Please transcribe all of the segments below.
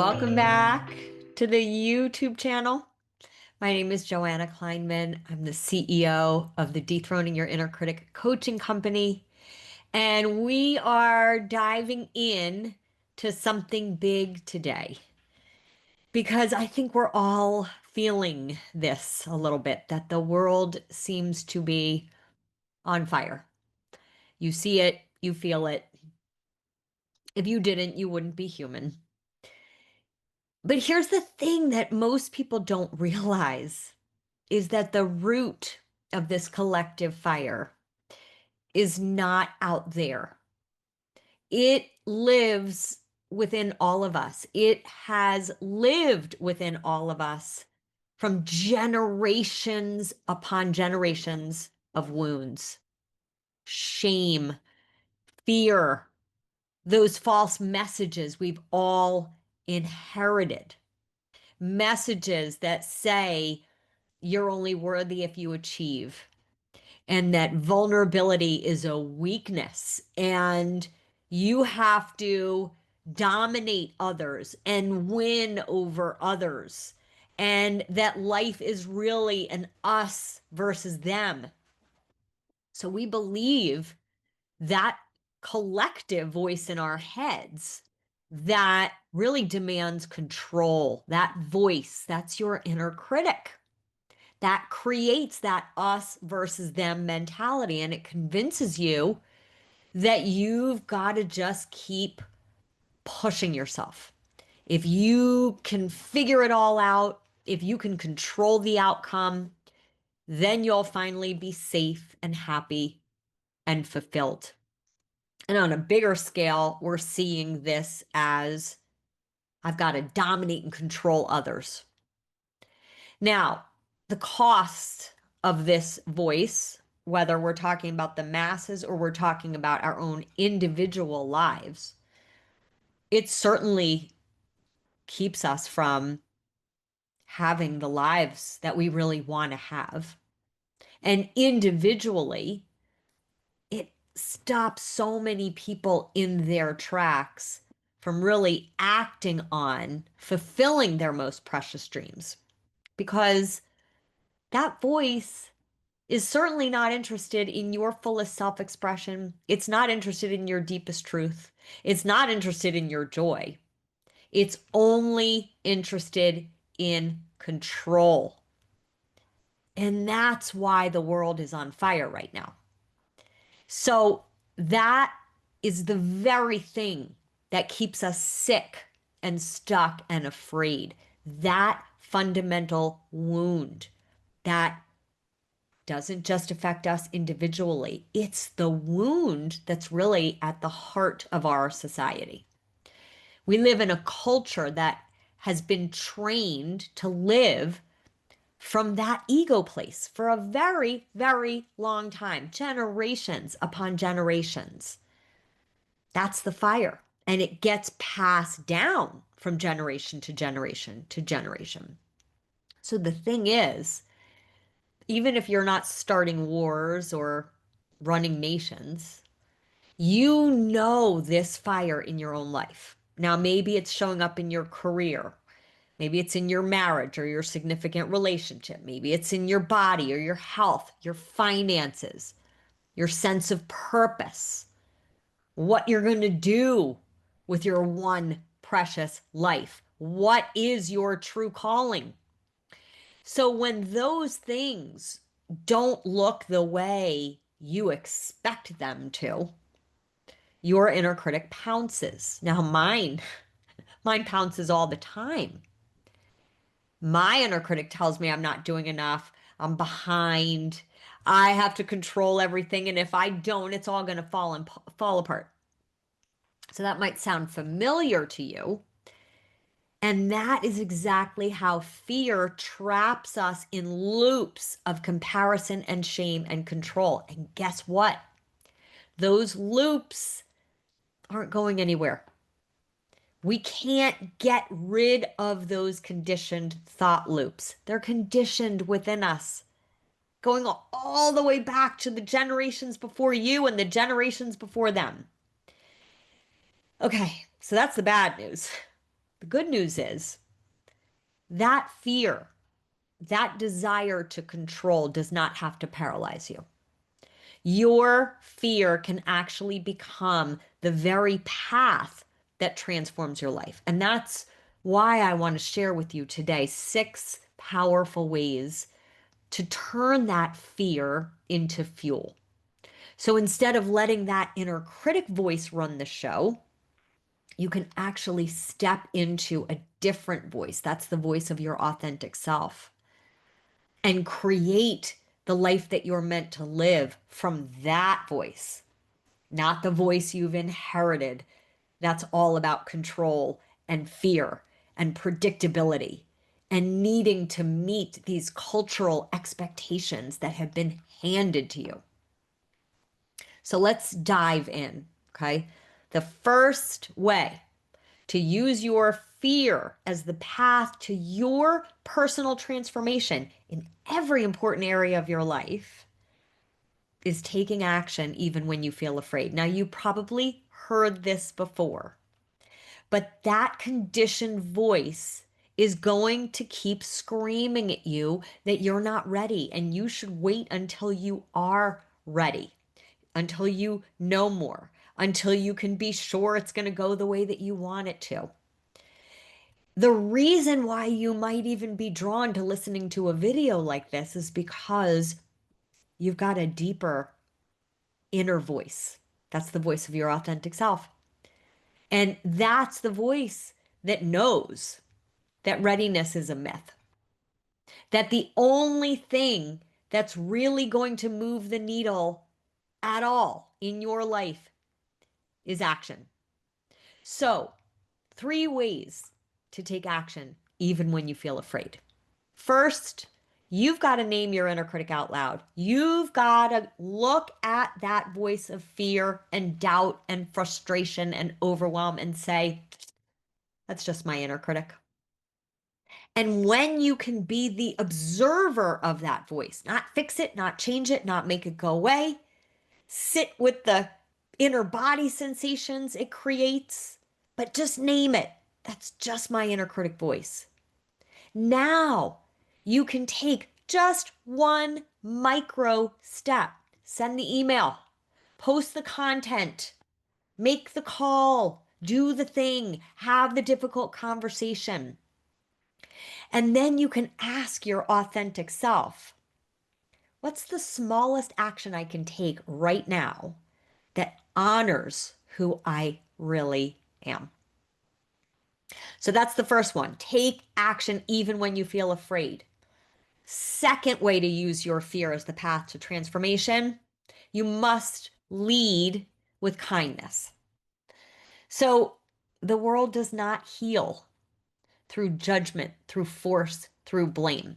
Welcome back to the YouTube channel. My name is Joanna Kleinman. I'm the CEO of the Dethroning Your Inner Critic coaching company. And we are diving in to something big today because I think we're all feeling this a little bit, that the world seems to be on fire. You see it, you feel it. If you didn't, you wouldn't be human. But here's the thing that most people don't realize is that the root of this collective fire is not out there. It lives within all of us. It has lived within all of us from generations upon generations of wounds, shame, fear, those false messages we've all inherited. Messages that say you're only worthy if you achieve, and that vulnerability is a weakness, and you have to dominate others and win over others, and that life is really an us versus them. So we believe that collective voice in our heads that really demands control, that voice, that's your inner critic that creates that us versus them mentality. And it convinces you that you've got to just keep pushing yourself. If you can figure it all out, if you can control the outcome, then you'll finally be safe and happy and fulfilled. And on a bigger scale, we're seeing this as I've got to dominate and control others. Now, the cost of this voice, whether we're talking about the masses or we're talking about our own individual lives, it certainly keeps us from having the lives that we really want to have. And individually, it stops so many people in their tracks from really acting on fulfilling their most precious dreams because that voice is certainly not interested in your fullest self expression. It's not interested in your deepest truth. It's not interested in your joy. It's only interested in control. And that's why the world is on fire right now. So that is the very thing that keeps us sick and stuck and afraid. That fundamental wound that doesn't just affect us individually. It's the wound that's really at the heart of our society. We live in a culture that has been trained to live from that ego place for a very, very long time, generations upon generations. That's the fire. And it gets passed down from generation to generation to generation. So the thing is, even if you're not starting wars or running nations, you know this fire in your own life. Now, maybe it's showing up in your career. Maybe it's in your marriage or your significant relationship. Maybe it's in your body or your health, your finances, your sense of purpose, what you're going to do with your one precious life. What is your true calling? So when those things don't look the way you expect them to, your inner critic pounces. Now mine pounces all the time. My inner critic tells me I'm not doing enough. I'm behind. I have to control everything. And if I don't, it's all going to fall apart. So that might sound familiar to you. And that is exactly how fear traps us in loops of comparison and shame and control. And guess what? Those loops aren't going anywhere. We can't get rid of those conditioned thought loops. They're conditioned within us, going all the way back to the generations before you and the generations before them. Okay, so that's the bad news. The good news is that fear, that desire to control does not have to paralyze you. Your fear can actually become the very path that transforms your life. And that's why I want to share with you today 6 powerful ways to turn that fear into fuel. So instead of letting that inner critic voice run the show, you can actually step into a different voice. That's the voice of your authentic self and create the life that you're meant to live from that voice, not the voice you've inherited. That's all about control and fear and predictability and needing to meet these cultural expectations that have been handed to you. So let's dive in, okay? The first way to use your fear as the path to your personal transformation in every important area of your life is taking action even when you feel afraid. Now, you probably heard this before, but that conditioned voice is going to keep screaming at you that you're not ready and you should wait until you are ready, until you know more, until you can be sure it's going to go the way that you want it to. The reason why you might even be drawn to listening to a video like this is because you've got a deeper inner voice. That's the voice of your authentic self. And that's the voice that knows that readiness is a myth, that the only thing that's really going to move the needle at all in your life is action. So, 3 ways to take action even when you feel afraid. First, you've got to name your inner critic out loud. You've got to look at that voice of fear and doubt and frustration and overwhelm and say, that's just my inner critic. And when you can be the observer of that voice, not fix it, not change it, not make it go away, sit with the inner body sensations it creates, but just name it. That's just my inner critic voice. Now you can take just one micro step. Send the email, post the content, make the call, do the thing, have the difficult conversation. And then you can ask your authentic self, what's the smallest action I can take right now that honors who I really am? So that's the first one. Take action even when you feel afraid. Second way to use your fear as the path to transformation, you must lead with kindness. So the world does not heal through judgment, through force, through blame.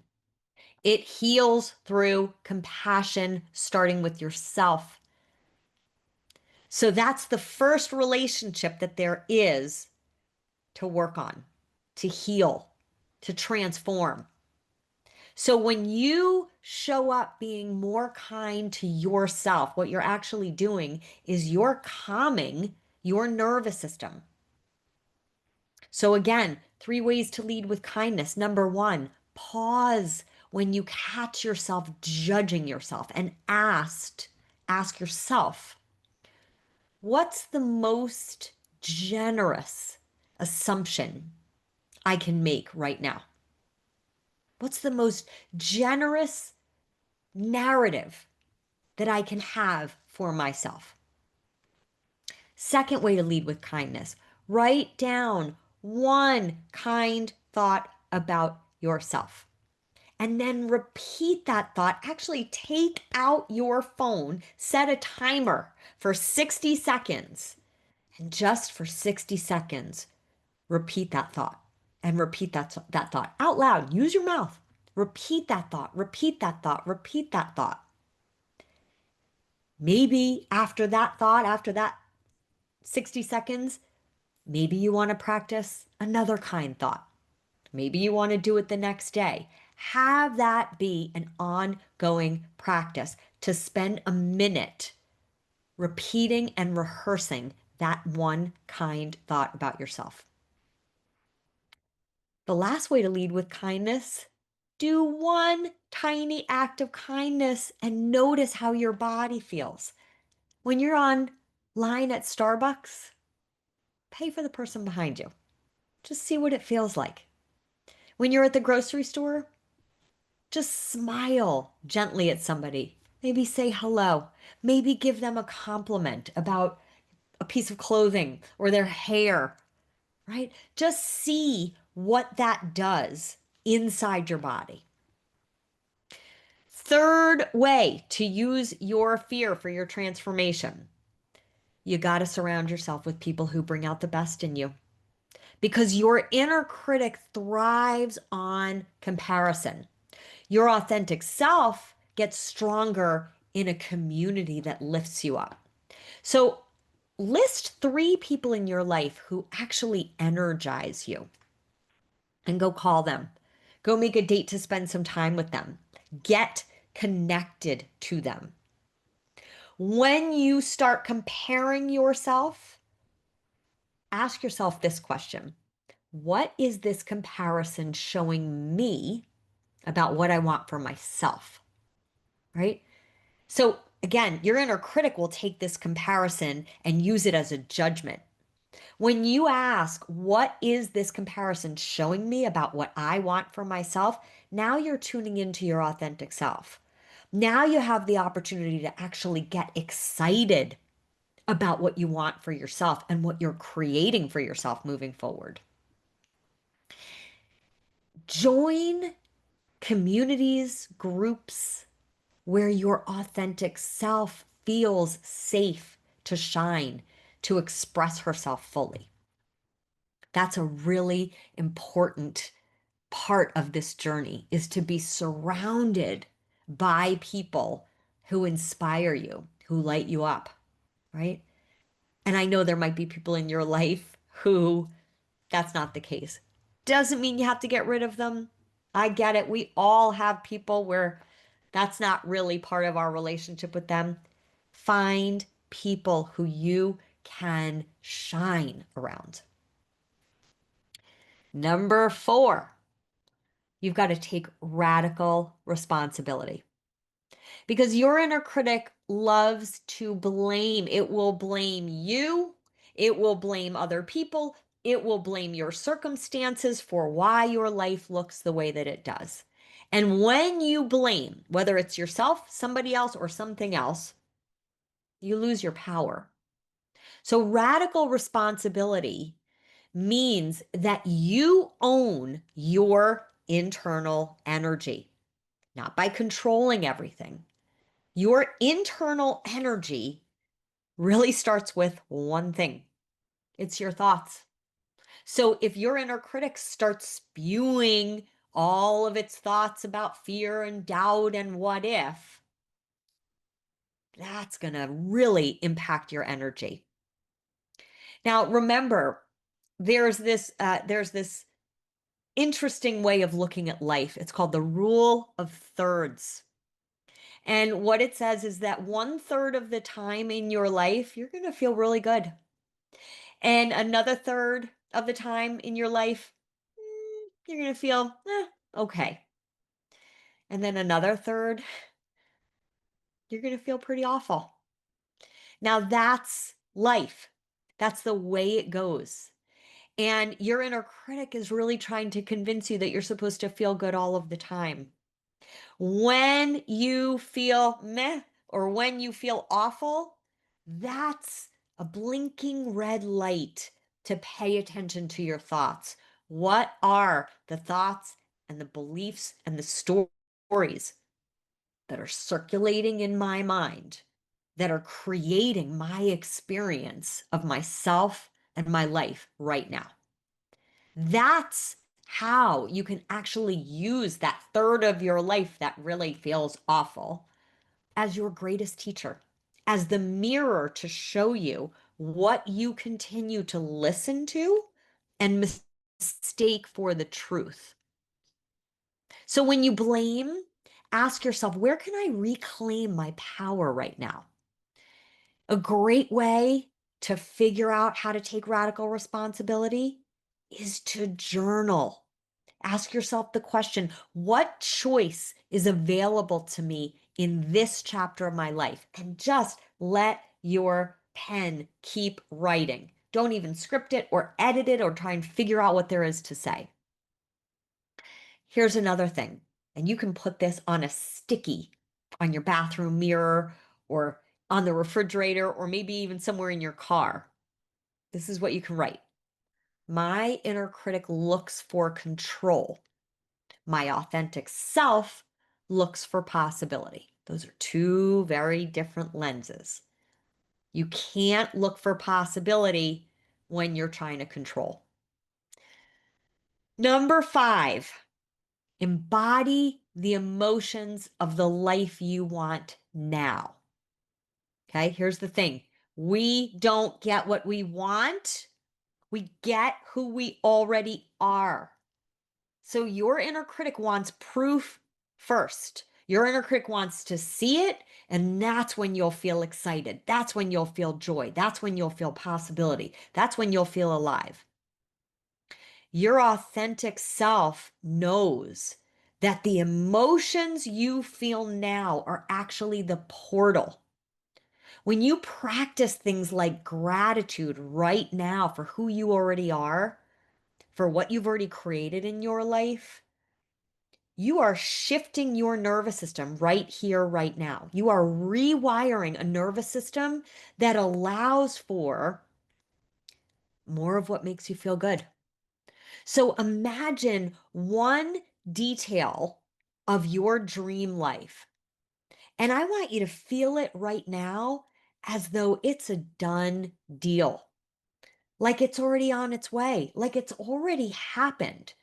It heals through compassion, starting with yourself. So that's the first relationship that there is to work on, to heal, to transform. So when you show up being more kind to yourself, what you're actually doing is you're calming your nervous system. So again, 3 ways to lead with kindness. Number 1, pause when you catch yourself judging yourself and ask yourself, what's the most generous assumption I can make right now? What's the most generous narrative that I can have for myself? Second way to lead with kindness, write down one kind thought about yourself. And then repeat that thought. Actually, take out your phone, set a timer for 60 seconds, and just for 60 seconds, repeat that thought and repeat that thought out loud. Use your mouth. Repeat that thought, repeat that thought, repeat that thought. Maybe after that thought, after that 60 seconds, maybe you want to practice another kind thought. Maybe you want to do it the next day. Have that be an ongoing practice to spend a minute repeating and rehearsing that one kind thought about yourself. The last way to lead with kindness, do one tiny act of kindness and notice how your body feels. When you're on line at Starbucks, pay for the person behind you. Just see what it feels like. When you're at the grocery store, just smile gently at somebody. Maybe say hello. Maybe give them a compliment about a piece of clothing or their hair, right? Just see what that does inside your body. Third way to use your fear for your transformation, you got to surround yourself with people who bring out the best in you because your inner critic thrives on comparison. Your authentic self gets stronger in a community that lifts you up. So, list three people in your life who actually energize you and go call them. Go make a date to spend some time with them. Get connected to them. When you start comparing yourself, ask yourself this question: what is this comparison showing me about what I want for myself? Right? So, again, your inner critic will take this comparison and use it as a judgment. When you ask, what is this comparison showing me about what I want for myself? Now you're tuning into your authentic self. Now you have the opportunity to actually get excited about what you want for yourself and what you're creating for yourself moving forward. Join communities, groups where your authentic self feels safe to shine, to express herself fully. That's a really important part of this journey is to be surrounded by people who inspire you, who light you up, right? And I know there might be people in your life who that's not the case. Doesn't mean you have to get rid of them. I get it. We all have people where that's not really part of our relationship with them. Find people who you can shine around. Number 4, you've got to take radical responsibility because your inner critic loves to blame. It will blame you, it will blame other people, it will blame your circumstances for why your life looks the way that it does. And when you blame, whether it's yourself, somebody else, or something else, you lose your power. So, radical responsibility means that you own your internal energy, not by controlling everything. Your internal energy really starts with one thing: it's your thoughts. So if your inner critic starts spewing all of its thoughts about fear and doubt and what if, that's going to really impact your energy. Now, remember, there's this interesting way of looking at life. It's called the rule of thirds. And what it says is that 1/3 of the time in your life, you're going to feel really good. And another third of the time in your life, you're going to feel okay. And then another third, you're going to feel pretty awful. Now that's life. That's the way it goes. And your inner critic is really trying to convince you that you're supposed to feel good all of the time. When you feel meh or when you feel awful, that's a blinking red light to pay attention to your thoughts. What are the thoughts and the beliefs and the stories that are circulating in my mind that are creating my experience of myself and my life right now? That's how you can actually use that third of your life that really feels awful as your greatest teacher, as the mirror to show you what you continue to listen to and mistake for the truth. So when you blame, ask yourself, where can I reclaim my power right now? A great way to figure out how to take radical responsibility is to journal. Ask yourself the question, what choice is available to me in this chapter of my life? And just let your pen keep writing. Don't even script it or edit it or try and figure out what there is to say. Here's another thing, and you can put this on a sticky on your bathroom mirror or on the refrigerator or maybe even somewhere in your car. This is what you can write. My inner critic looks for control. My authentic self looks for possibility. Those are two very different lenses. You can't look for possibility when you're trying to control. Number 5, embody the emotions of the life you want now. Okay, here's the thing. We don't get what we want. We get who we already are. So your inner critic wants proof first. Your inner critic wants to see it, and that's when you'll feel excited. That's when you'll feel joy. That's when you'll feel possibility. That's when you'll feel alive. Your authentic self knows that the emotions you feel now are actually the portal. When you practice things like gratitude right now for who you already are, for what you've already created in your life, you are shifting your nervous system right here, right now. You are rewiring a nervous system that allows for more of what makes you feel good. So imagine one detail of your dream life. And I want you to feel it right now as though it's a done deal, like it's already on its way, like it's already happened.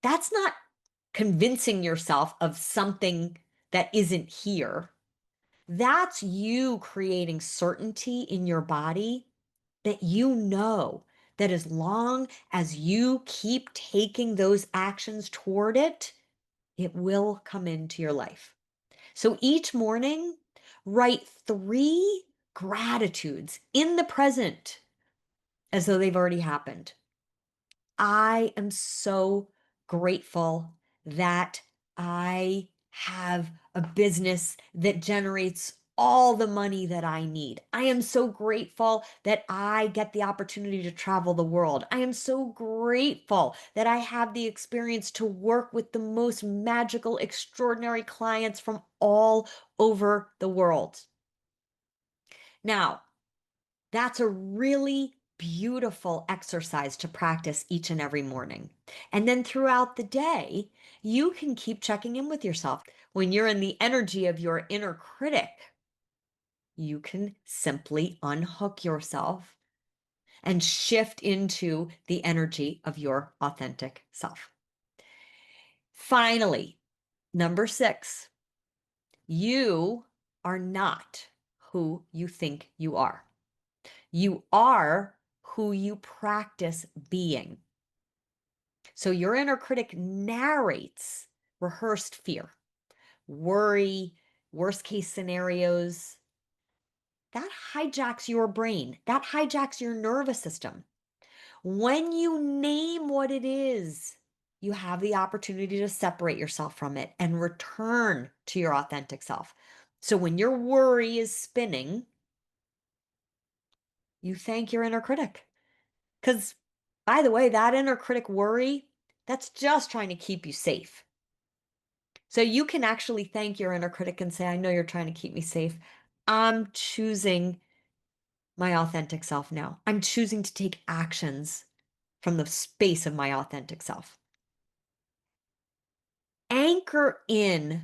That's not convincing yourself of something that isn't here. That's you creating certainty in your body that you know that as long as you keep taking those actions toward it, it will come into your life. So each morning, write 3 gratitudes in the present as though they've already happened. I am so grateful that I have a business that generates all the money that I need. I am so grateful that I get the opportunity to travel the world. I am so grateful that I have the experience to work with the most magical, extraordinary clients from all over the world. Now, that's a really beautiful exercise to practice each and every morning. And then throughout the day, you can keep checking in with yourself. When you're in the energy of your inner critic, you can simply unhook yourself and shift into the energy of your authentic self. Finally, number 6, you are not who you think you are. You are who you practice being. So your inner critic narrates rehearsed fear, worry, worst case scenarios. That hijacks your brain. That hijacks your nervous system. When you name what it is, you have the opportunity to separate yourself from it and return to your authentic self. So when your worry is spinning, you thank your inner critic. Because, by the way, that inner critic worry, that's just trying to keep you safe. So you can actually thank your inner critic and say, I know you're trying to keep me safe. I'm choosing my authentic self now. I'm choosing to take actions from the space of my authentic self. Anchor in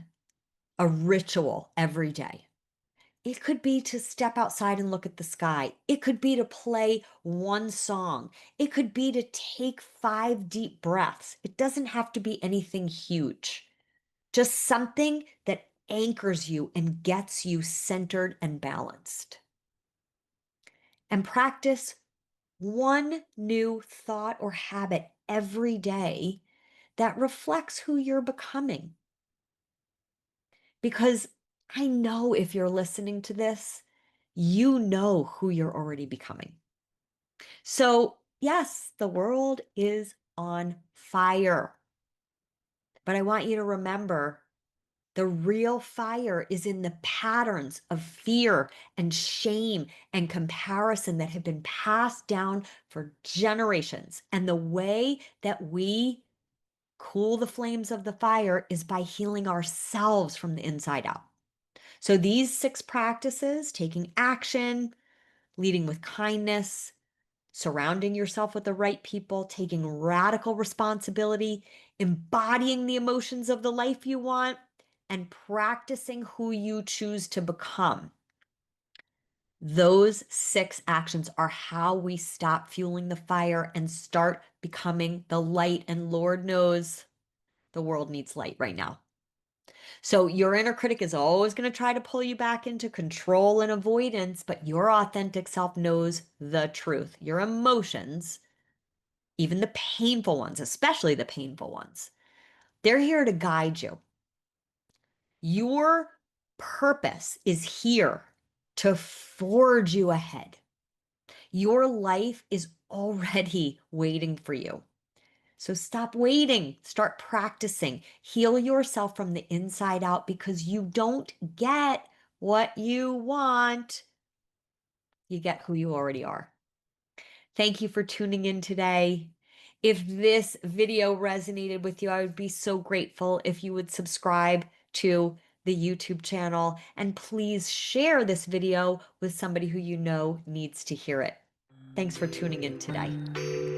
a ritual every day. It could be to step outside and look at the sky. It could be to play one song. It could be to take 5 deep breaths. It doesn't have to be anything huge, just something that anchors you and gets you centered and balanced. And practice one new thought or habit every day that reflects who you're becoming. Because I know if you're listening to this, you know who you're already becoming. So, yes, the world is on fire. But I want you to remember the real fire is in the patterns of fear and shame and comparison that have been passed down for generations. And the way that we cool the flames of the fire is by healing ourselves from the inside out. So these 6 practices, taking action, leading with kindness, surrounding yourself with the right people, taking radical responsibility, embodying the emotions of the life you want, and practicing who you choose to become. Those 6 actions are how we stop fueling the fire and start becoming the light. And Lord knows the world needs light right now. So your inner critic is always going to try to pull you back into control and avoidance, but your authentic self knows the truth. Your emotions, even the painful ones, especially the painful ones, they're here to guide you. Your purpose is here to forge you ahead. Your life is already waiting for you. So stop waiting, start practicing, heal yourself from the inside out because you don't get what you want. You get who you already are. Thank you for tuning in today. If this video resonated with you, I would be so grateful if you would subscribe to the YouTube channel and please share this video with somebody who you know needs to hear it. Thanks for tuning in today.